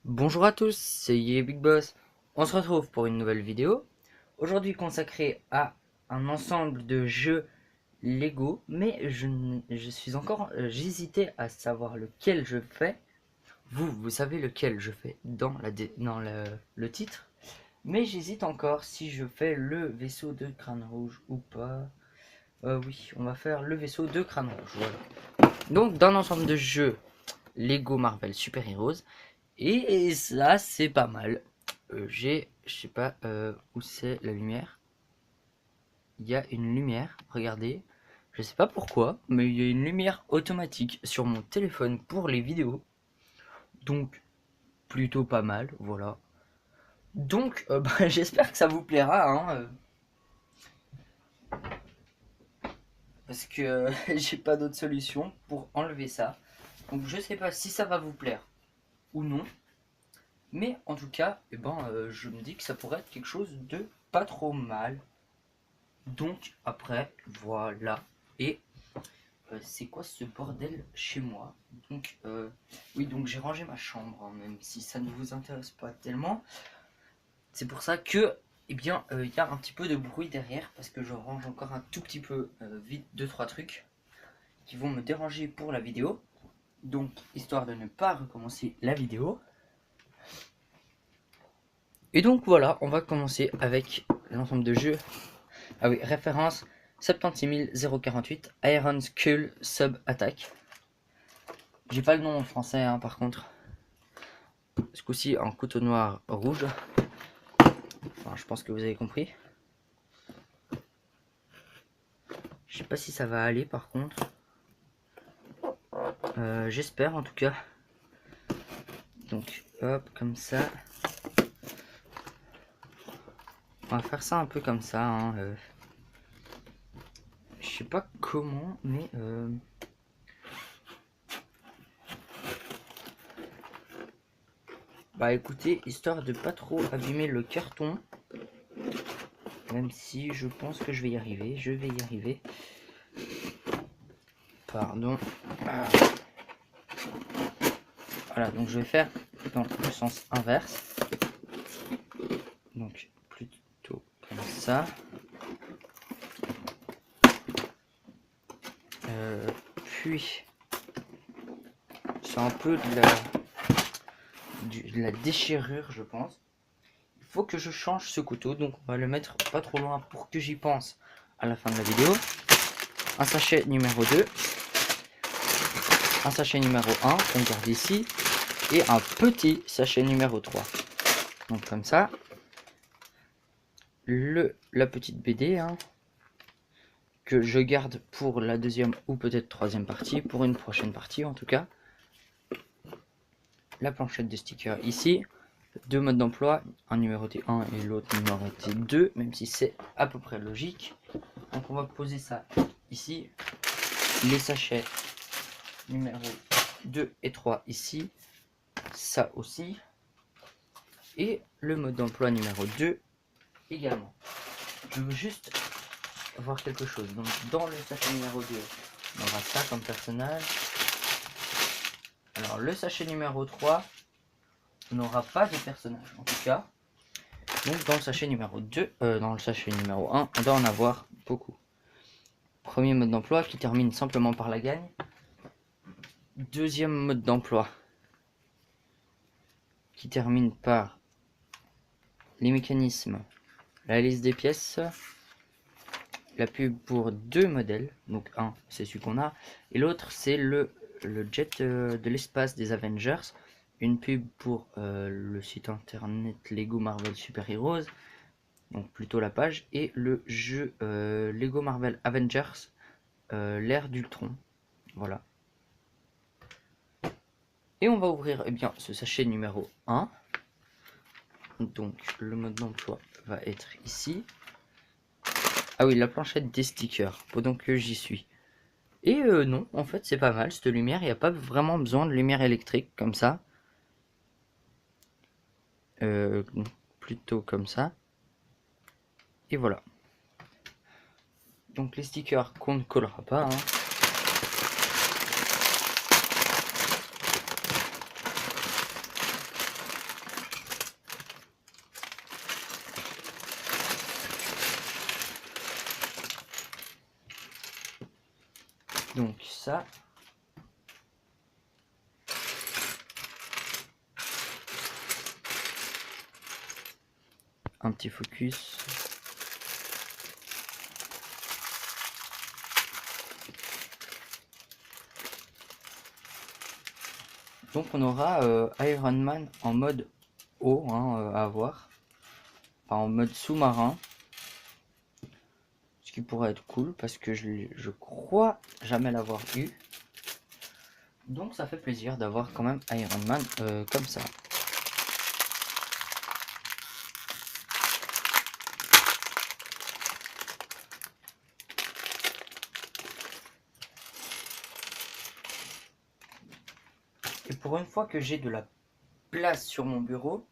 Bonjour à tous, c'est Yé Big Boss. On se retrouve pour une nouvelle vidéo, aujourd'hui consacrée à un ensemble de jeux Lego, mais je suis encore, j'hésitais à savoir lequel je fais. Vous savez lequel je fais dans, dans le titre, mais j'hésite encore si je fais le vaisseau de Crâne Rouge ou pas. Oui, on va faire le vaisseau de Crâne Rouge, voilà. Donc dans l'ensemble de jeux Lego Marvel Super Heroes, et ça, c'est pas mal. Je sais pas où c'est la lumière. Il y a une lumière, regardez. Je sais pas pourquoi, mais il y a une lumière automatique sur mon téléphone pour les vidéos. Donc, plutôt pas mal, voilà. Donc, bah, j'espère que ça vous plaira, hein, parce que j'ai pas d'autre solution pour enlever ça. Donc, je sais pas si ça va vous plaire ou non. Mais en tout cas, eh ben, je me dis que ça pourrait être quelque chose de pas trop mal. Donc après, voilà. Et c'est quoi ce bordel chez moi? Donc oui, donc j'ai rangé ma chambre, hein, même si ça ne vous intéresse pas tellement. C'est pour ça que, eh bien, il y a un petit peu de bruit derrière parce que je range encore un tout petit peu vite deux trois trucs qui vont me déranger pour la vidéo. Donc histoire de ne pas recommencer la vidéo. Et donc voilà, on va commencer avec l'ensemble de jeux. Ah oui, référence 76048 Iron Skull Sub Attack. J'ai pas le nom en français, hein, par contre. Ce coup-ci en couteau noir rouge. Enfin, je pense que vous avez compris. Je sais pas si ça va aller par contre. J'espère en tout cas. Donc hop, comme ça. On va faire ça un peu comme ça. Hein, je sais pas comment, mais bah écoutez, histoire de pas trop abîmer le carton. Même si je pense que je vais y arriver. Je vais y arriver. Pardon. Voilà, donc je vais faire dans le sens inverse. Donc plutôt comme ça. Puis c'est un peu de la déchirure, je pense. Il faut que je change ce couteau, donc on va le mettre pas trop loin pour que j'y pense à la fin de la vidéo. Un sachet numéro 2, un sachet numéro 1 qu'on garde ici, et un petit sachet numéro 3. Donc comme ça, la petite BD, hein, que je garde pour la deuxième ou peut-être troisième partie, pour une prochaine partie en tout cas. La planchette de stickers ici, deux modes d'emploi, un numéroté 1 et l'autre numéroté 2, même si c'est à peu près logique. Donc on va poser ça ici, les sachets numéro 2 et 3 ici, ça aussi, et le mode d'emploi numéro 2 également. Je veux juste voir quelque chose. Donc dans le sachet numéro 2, on aura ça comme personnage. Alors le sachet numéro 3, on n'aura pas de personnage en tout cas. Donc dans le sachet numéro 2, dans le sachet numéro 1, on doit en avoir beaucoup. Premier mode d'emploi qui termine simplement par la gagne. Deuxième mode d'emploi qui termine par les mécanismes, la liste des pièces, la pub pour deux modèles. Donc un c'est celui qu'on a et l'autre c'est le jet de l'espace des Avengers. Une pub pour le site internet Lego Marvel Super Heroes, donc plutôt la page, et le jeu Lego Marvel Avengers l'ère d'Ultron. Voilà. Et on va ouvrir bien ce sachet numéro 1. Donc le mode d'emploi va être ici. Ah oui, la planchette des stickers, pendant que j'y suis. Et non, en fait c'est pas mal cette lumière, il n'y a pas vraiment besoin de lumière électrique comme ça. Plutôt comme ça. Et voilà. Donc les stickers qu'on ne collera pas. Hein. Donc ça. Un petit focus. Donc on aura Iron Man en mode eau à voir. Enfin en mode sous-marin. Ce qui pourrait être cool parce que je crois jamais l'avoir eu. Donc ça fait plaisir d'avoir quand même Iron Man comme ça. Et pour une fois que j'ai de la place sur mon bureau,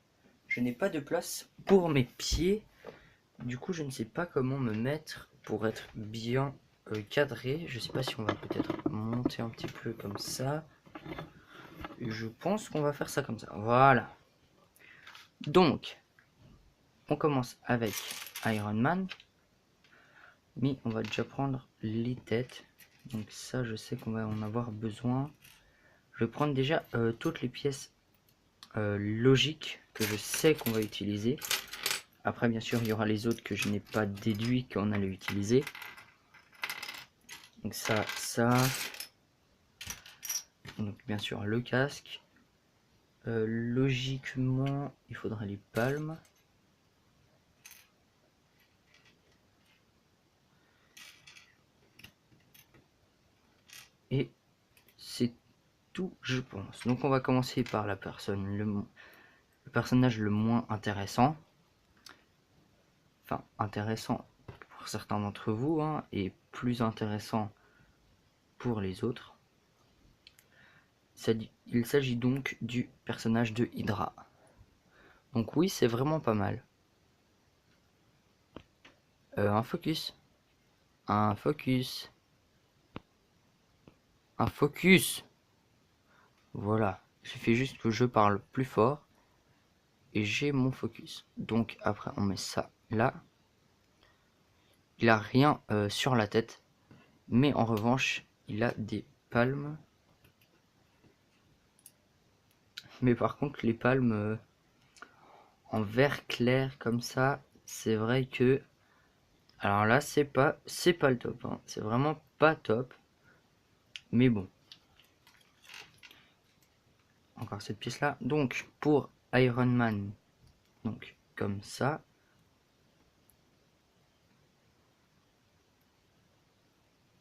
je n'ai pas de place pour mes pieds. Du coup, je ne sais pas comment me mettre pour être bien cadré. Je sais pas si on va peut-être monter un petit peu comme ça. Et je pense qu'on va faire ça comme ça. Voilà. Donc, on commence avec Iron Man. Mais on va déjà prendre les têtes. Donc ça, je sais qu'on va en avoir besoin. Je vais prendre déjà toutes les pièces logiques que je sais qu'on va utiliser. Après, bien sûr, il y aura les autres que je n'ai pas déduit qu'on allait utiliser. Donc ça. Donc bien sûr, le casque. Logiquement, il faudra les palmes. Et c'est tout, je pense. Donc on va commencer par la personne, le personnage le moins intéressant. Enfin, intéressant pour certains d'entre vous, et plus intéressant pour les autres. Il s'agit donc du personnage de Hydra. Donc oui, c'est vraiment pas mal. Un focus. Un focus. Un focus. Voilà. Il suffit juste que je parle plus fort. Et j'ai mon focus. Donc après, on met ça là. Il a rien sur la tête. Mais en revanche, il a des palmes. Mais par contre, les palmes en vert clair comme ça, c'est vrai que... Alors là, c'est pas le top. C'est vraiment pas top. Mais bon. Encore cette pièce là. Donc pour Iron Man, donc comme ça.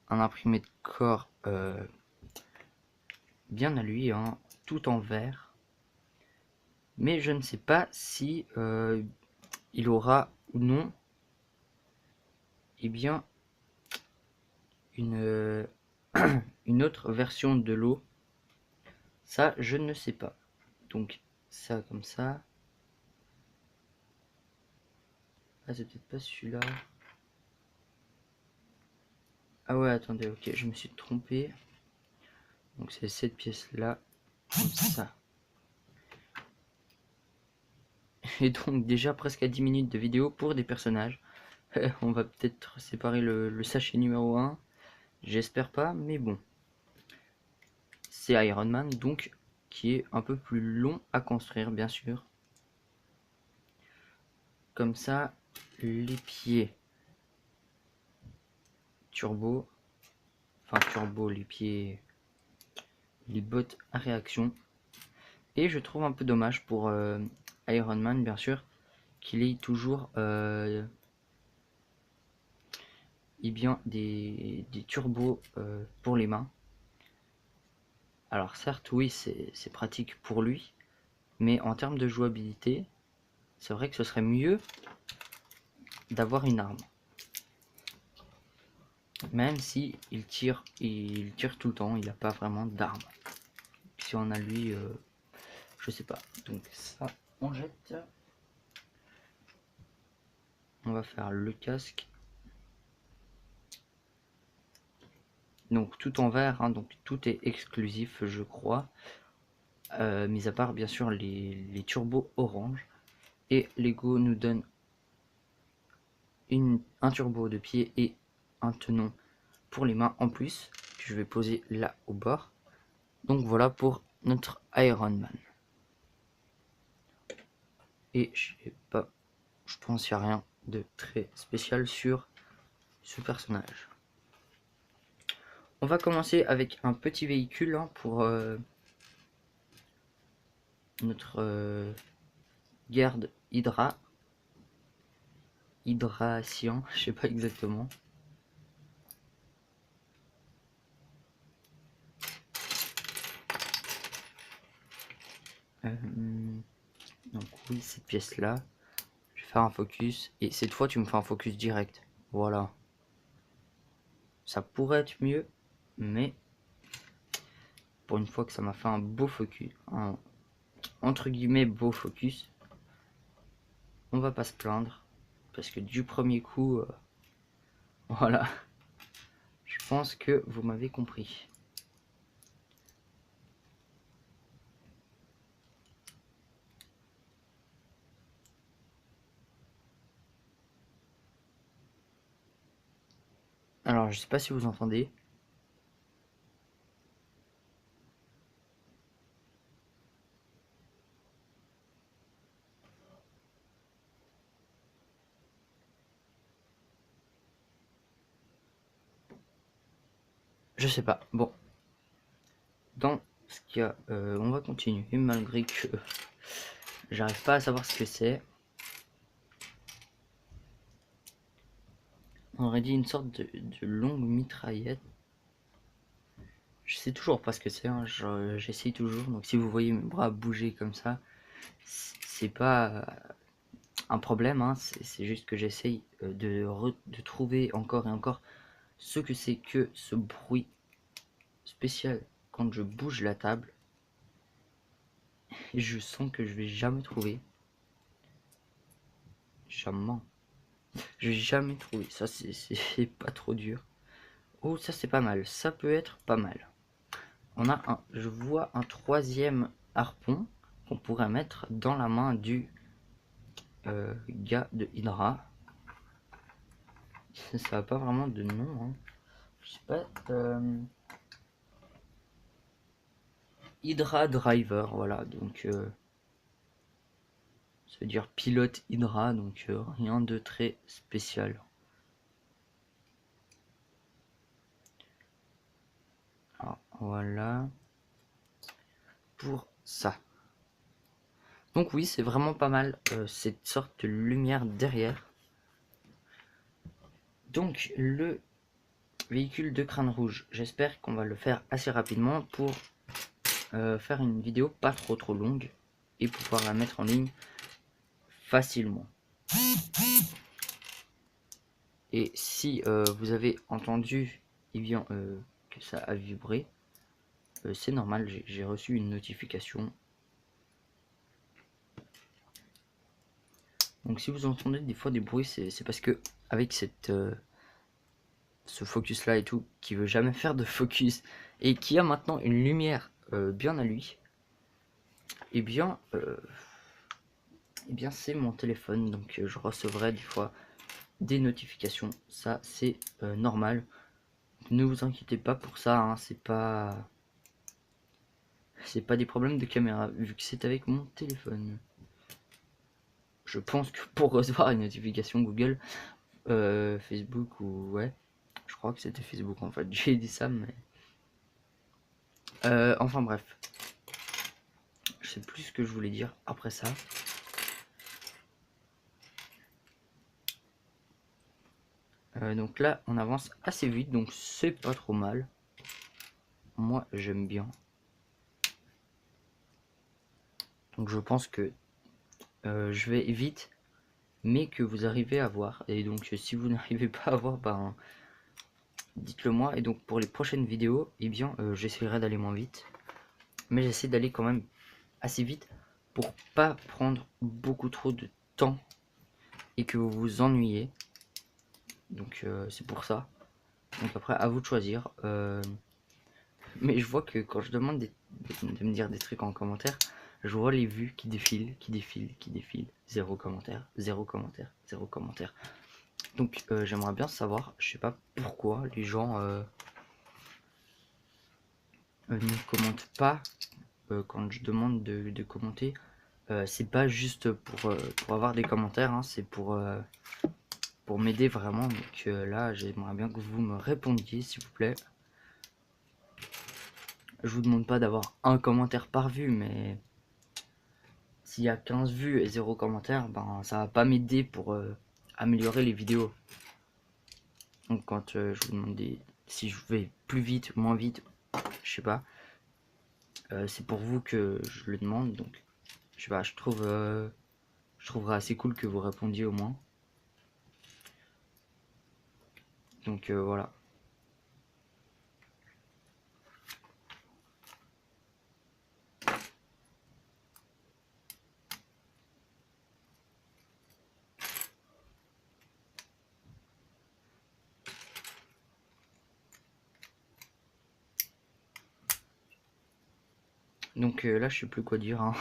Un imprimé de corps bien à lui, tout en vert. Mais je ne sais pas si il aura ou non bien une, une autre version de l'eau. Ça, je ne sais pas. Donc ça comme ça. Ah, c'est peut-être pas celui-là. Ah ouais, attendez, ok, je me suis trompé. Donc c'est cette pièce-là, comme ça. Et donc déjà presque à 10 minutes de vidéo pour des personnages. On va peut-être séparer le sachet numéro 1. J'espère pas, mais bon. C'est Iron Man, donc qui est un peu plus long à construire, bien sûr. Comme ça, les pieds turbo. Enfin turbo, les pieds... Les bottes à réaction. Et je trouve un peu dommage pour Iron Man, bien sûr, qu'il ait toujours bien des turbos pour les mains. Alors certes, oui, c'est pratique pour lui, mais en termes de jouabilité, c'est vrai que ce serait mieux d'avoir une arme. Même si il tire tout le temps, il n'a pas vraiment d'arme. Si on a lui, je sais pas. Donc ça, on jette. On va faire le casque. Donc tout en vert, donc tout est exclusif, je crois. Mis à part bien sûr les turbos orange. Et Lego nous donne un turbo de pied et un tenon pour les mains en plus, que je vais poser là au bord. Donc voilà pour notre Iron Man. Et je pense qu'il n'y a rien de très spécial sur ce personnage. On va commencer avec un petit véhicule hein, pour notre garde Hydracian, je sais pas exactement. Donc oui, cette pièce là, je vais faire un focus et cette fois tu me fais un focus direct. Voilà. Ça pourrait être mieux, mais pour une fois que ça m'a fait un beau focus, un entre guillemets beau focus, on va pas se plaindre parce que du premier coup, voilà. Je pense que vous m'avez compris. Alors, je sais pas si vous entendez. Je sais pas. Bon. Dans ce qu'il y a, on va continuer malgré que j'arrive pas à savoir ce que c'est. On aurait dit une sorte de longue mitraillette. Je sais toujours pas ce que c'est, hein. J'essaye toujours. Donc si vous voyez mes bras bouger comme ça, c'est pas un problème, hein. C'est juste que j'essaye de trouver encore et encore ce que c'est que ce bruit spécial quand je bouge la table. Et je sens que je vais jamais trouver. Jamais. Je vais jamais trouver. Ça c'est pas trop dur. Oh, ça c'est pas mal. Ça peut être pas mal. On a je vois un troisième harpon qu'on pourrait mettre dans la main du gars de Hydra. Ça n'a pas vraiment de nom. Hein. Je sais pas. Hydra Driver, voilà. Donc ça veut dire pilote Hydra, donc rien de très spécial. Alors, voilà. Pour ça. Donc oui, c'est vraiment pas mal cette sorte de lumière derrière. Donc le véhicule de crâne rouge, j'espère qu'on va le faire assez rapidement pour faire une vidéo pas trop longue et pouvoir la mettre en ligne facilement. Et si vous avez entendu eh bien, que ça a vibré, c'est normal, j'ai reçu une notification. Donc si vous entendez des fois des bruits, c'est parce que avec ce focus là et tout, qui veut jamais faire de focus et qui a maintenant une lumière bien à lui, et bien c'est mon téléphone, donc je recevrai des fois des notifications. Ça c'est normal, ne vous inquiétez pas pour ça, hein, c'est pas des problèmes de caméra vu que c'est avec mon téléphone. Je pense que pour recevoir une notification Google, Facebook ou ouais, je crois que c'était Facebook en fait, j'ai dit ça mais enfin bref, je sais plus ce que je voulais dire après ça. Donc là on avance assez vite, donc c'est pas trop mal. Moi j'aime bien. Donc je pense que je vais vite, mais que vous arrivez à voir. Et donc si vous n'arrivez pas à voir, ben dites-le moi. Et donc pour les prochaines vidéos, eh bien j'essaierai d'aller moins vite. Mais j'essaie d'aller quand même assez vite pour pas prendre beaucoup trop de temps et que vous vous ennuyez. Donc c'est pour ça. Donc après à vous de choisir. Mais je vois que quand je demande de me dire des trucs en commentaire, je vois les vues qui défilent, qui défilent. Zéro commentaire, zéro commentaire, zéro commentaire. Donc j'aimerais bien savoir, je sais pas pourquoi les gens ne commente pas quand je demande de commenter. C'est pas juste pour avoir des commentaires, hein, c'est pour m'aider vraiment. Donc là, j'aimerais bien que vous me répondiez, s'il vous plaît. Je vous demande pas d'avoir un commentaire par vue, mais s'il y a 15 vues et 0 commentaire, ben ça va pas m'aider pour améliorer les vidéos. Donc quand je vous demande si je vais plus vite, moins vite, je sais pas. C'est pour vous que je le demande, donc je sais pas, je trouverais assez cool que vous répondiez au moins. Donc voilà. Donc là, je sais plus quoi dire, hein.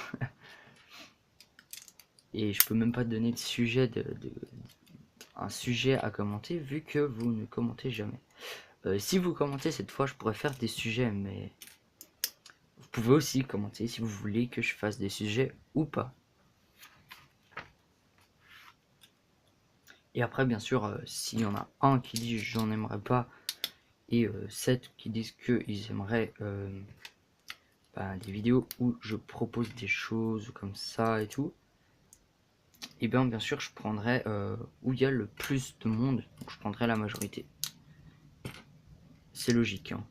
Et je peux même pas donner de sujet un sujet à commenter vu que vous ne commentez jamais. Si vous commentez cette fois, je pourrais faire des sujets, mais vous pouvez aussi commenter si vous voulez que je fasse des sujets ou pas. Et après, bien sûr, s'il y en a un qui dit j'en aimerais pas et 7 qui disent qu'ils aimeraient des vidéos où je propose des choses comme ça et tout, et bien sûr je prendrai où il y a le plus de monde, donc je prendrai la majorité. C'est logique, hein.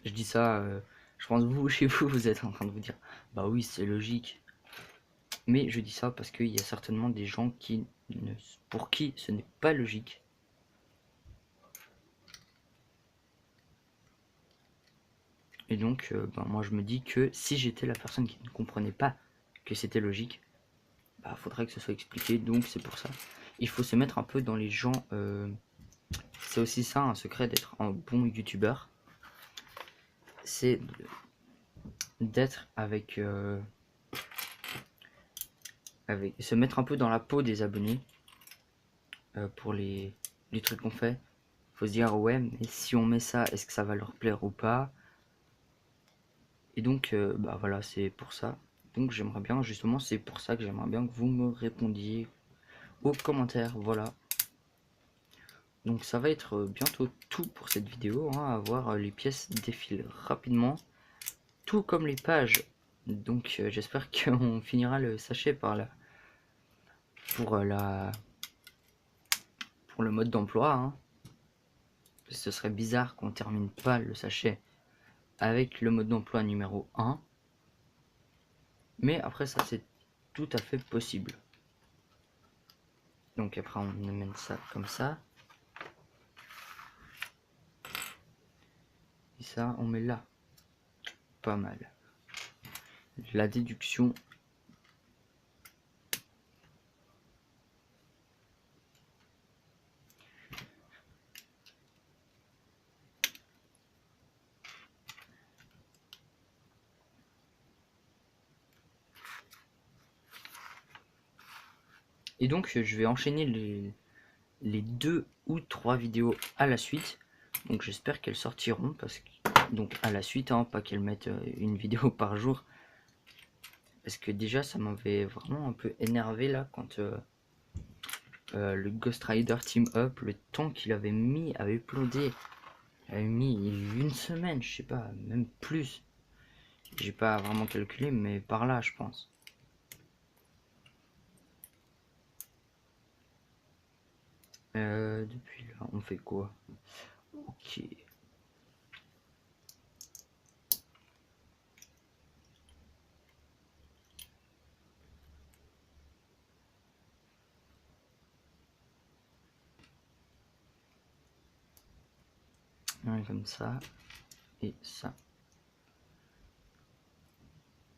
Je dis ça, je pense vous, chez vous, vous êtes en train de vous dire bah oui c'est logique. Mais je dis ça parce qu'il y a certainement des gens pour qui ce n'est pas logique. Et donc moi je me dis que si j'étais la personne qui ne comprenait pas que c'était logique, faudrait que ce soit expliqué, donc c'est pour ça. Il faut se mettre un peu dans les gens. C'est aussi ça un secret d'être un bon youtubeur. C'est d'être avec se mettre un peu dans la peau des abonnés pour les trucs qu'on fait. Faut se dire ouais mais si on met ça, est-ce que ça va leur plaire ou pas? Et donc voilà, c'est pour ça. Donc j'aimerais bien, justement, c'est pour ça que j'aimerais bien que vous me répondiez aux commentaires, voilà. Donc ça va être bientôt tout pour cette vidéo, hein, à voir les pièces défiler rapidement, tout comme les pages. Donc j'espère qu'on finira le sachet par là pour pour le mode d'emploi, hein. Ce serait bizarre qu'on termine pas le sachet avec le mode d'emploi numéro 1. Mais après ça c'est tout à fait possible. Donc après on amène ça comme ça. Et ça on met là. Pas mal. La déduction. Et donc je vais enchaîner les 2 ou 3 vidéos à la suite. Donc j'espère qu'elles sortiront parce que donc à la suite, hein, pas qu'elles mettent une vidéo par jour. Parce que déjà ça m'avait vraiment un peu énervé là quand le Ghost Rider Team Up, le temps qu'il avait mis à uploader, il avait mis une semaine, je sais pas, même plus. J'ai pas vraiment calculé, mais par là je pense. Depuis là, on fait quoi? Ok. Comme ça et ça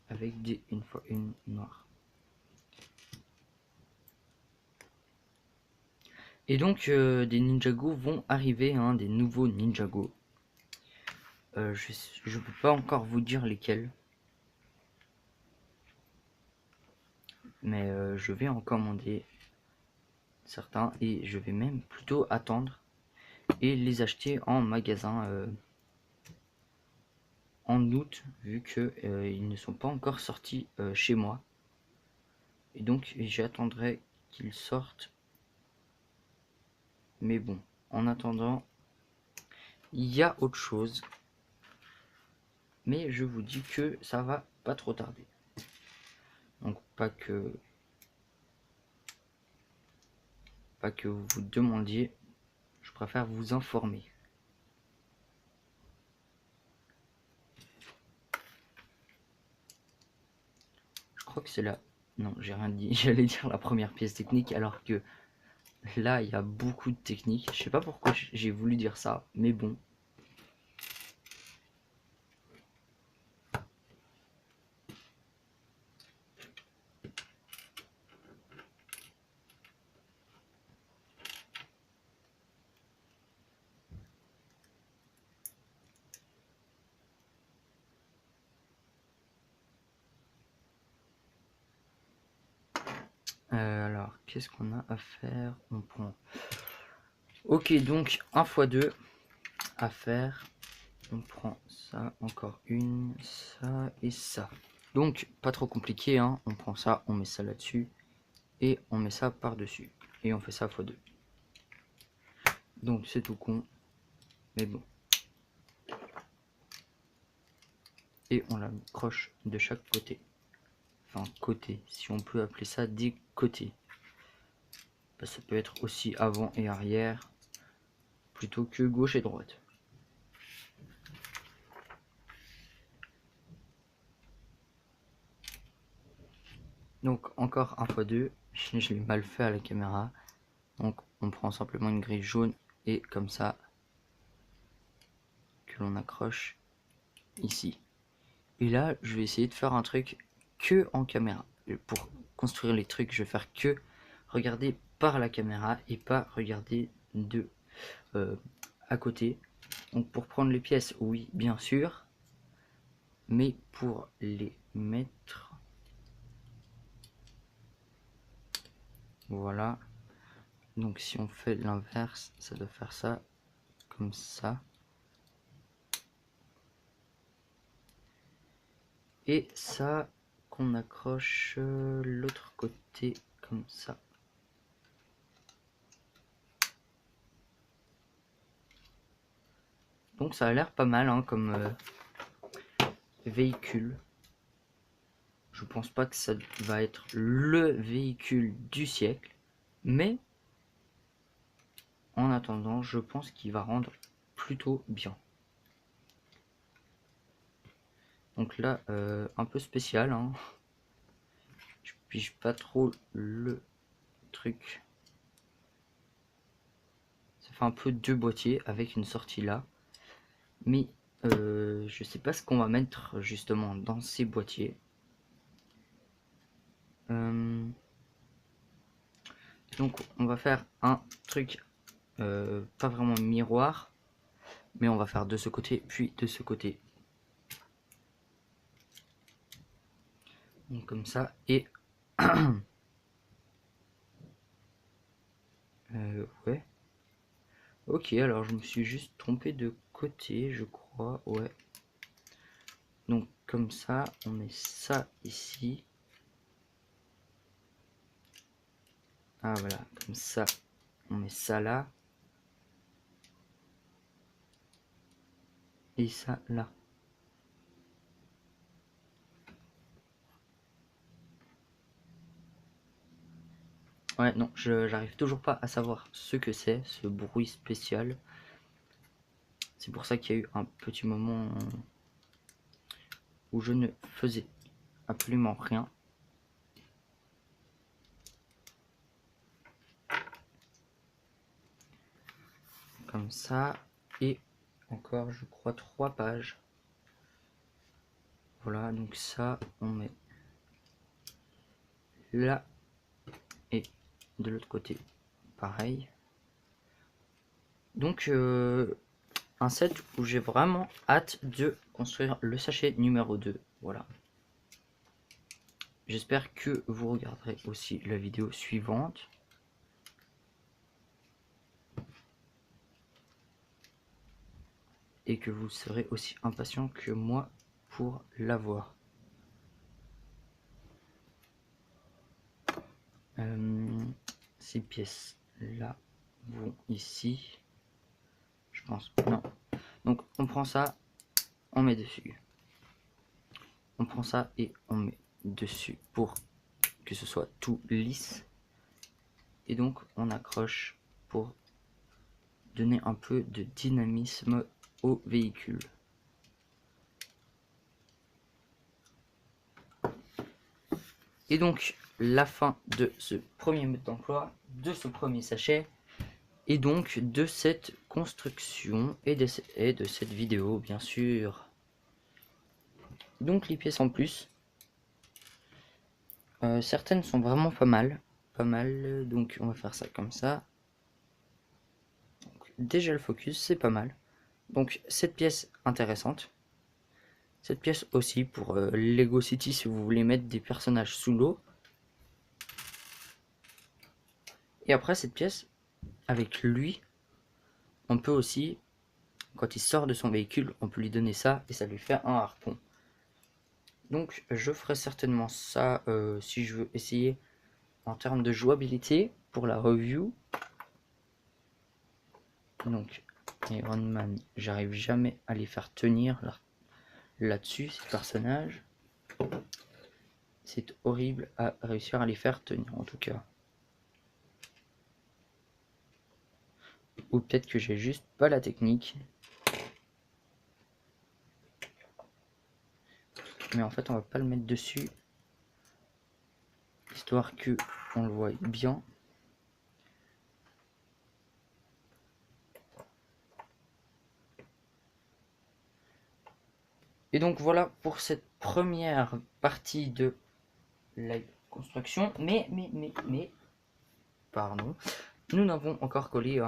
avec une fois une noire. Et donc des Ninjago vont arriver, hein, des nouveaux Ninjago. Je peux pas encore vous dire lesquels, mais je vais en commander certains et je vais même plutôt attendre et les acheter en magasin en août, vu que ils ne sont pas encore sortis chez moi. Et donc j'attendrai qu'ils sortent. Mais bon, en attendant, il y a autre chose. Mais je vous dis que ça va pas trop tarder. Donc pas que vous vous demandiez, je préfère vous informer. Je crois que c'est là. Non, j'ai rien dit. J'allais dire la première pièce technique, alors que là, il y a beaucoup de techniques. Je sais pas pourquoi j'ai voulu dire ça, mais bon. Alors, qu'est-ce qu'on a à faire? On prend... Ok, donc 1 x 2 à faire. On prend ça, encore une, ça et ça. Donc, pas trop compliqué, hein. On prend ça, on met ça là-dessus. Et on met ça par-dessus. Et on fait ça x 2. Donc, c'est tout con. Mais bon. Et on la croche de chaque côté. Enfin, côté, si on peut appeler ça des côtés. Ça peut être aussi avant et arrière, plutôt que gauche et droite. Donc encore 1 x 2, je l'ai mal fait à la caméra. Donc on prend simplement une grille jaune et comme ça, que l'on accroche ici. Et là, je vais essayer de faire un truc que en caméra. Et pour construire les trucs, je vais faire que regarder par la caméra et pas regarder de à côté. Donc pour prendre les pièces, oui, bien sûr. Mais pour les mettre... Voilà. Donc si on fait l'inverse, ça doit faire ça, comme ça. Et ça, qu'on accroche l'autre côté, comme ça. Donc ça a l'air pas mal, hein, comme véhicule. Je pense pas que ça va être le véhicule du siècle, mais en attendant, je pense qu'il va rendre plutôt bien. Donc là, un peu spécial, hein. Je pige pas trop le truc. Ça fait un peu deux boîtiers avec une sortie là. Mais je sais pas ce qu'on va mettre justement dans ces boîtiers. Donc on va faire un truc pas vraiment miroir, mais on va faire de ce côté puis de ce côté. Donc comme ça et ouais. Ok, alors je me suis juste trompé de côté, je crois, ouais. Donc comme ça, on met ça ici. Ah voilà, comme ça, on met ça là. Et ça là. Ouais, non, j'arrive toujours pas à savoir ce que c'est, ce bruit spécial. C'est pour ça qu'il y a eu un petit moment où je ne faisais absolument rien. Comme ça. Et encore, je crois, 3 pages. Voilà, donc ça, on met là. Et de l'autre côté, pareil. Donc, un set où j'ai vraiment hâte de construire le sachet numéro 2. Voilà. J'espère que vous regarderez aussi la vidéo suivante. et que vous serez aussi impatient que moi pour l'avoir. Ces pièces là vont ici, je pense. Non, donc on prend ça, on met dessus, on prend ça et on met dessus pour que ce soit tout lisse, et donc on accroche pour donner un peu de dynamisme au véhicule. Et donc la fin de ce premier mode d'emploi, de ce premier sachet, et donc de cette construction et de cette vidéo bien sûr. Donc les pièces en plus, certaines sont vraiment pas mal, donc on va faire ça comme ça. Donc, déjà le focus c'est pas mal, donc cette pièce intéressante. Cette pièce aussi pour Lego City si vous voulez mettre des personnages sous l'eau. Et après cette pièce, avec lui, on peut aussi, quand il sort de son véhicule, on peut lui donner ça et ça lui fait un harpon. Donc je ferai certainement ça si je veux essayer en termes de jouabilité pour la review. Donc Iron Man, j'arrive jamais à les faire tenir là-dessus, ces personnages. C'est horrible à réussir à les faire tenir en tout cas. Ou peut-être que j'ai juste pas la technique. Mais en fait on va pas le mettre dessus, histoire que on le voit bien. Et donc voilà pour cette première partie de la construction. Mais, pardon, nous n'avons encore collé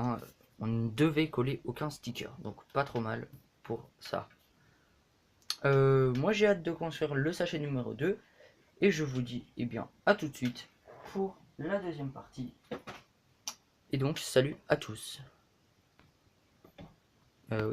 on ne devait coller aucun sticker, donc pas trop mal pour ça. Moi j'ai hâte de construire le sachet numéro 2 et je vous dis bien à tout de suite pour la deuxième partie. Et donc salut à tous.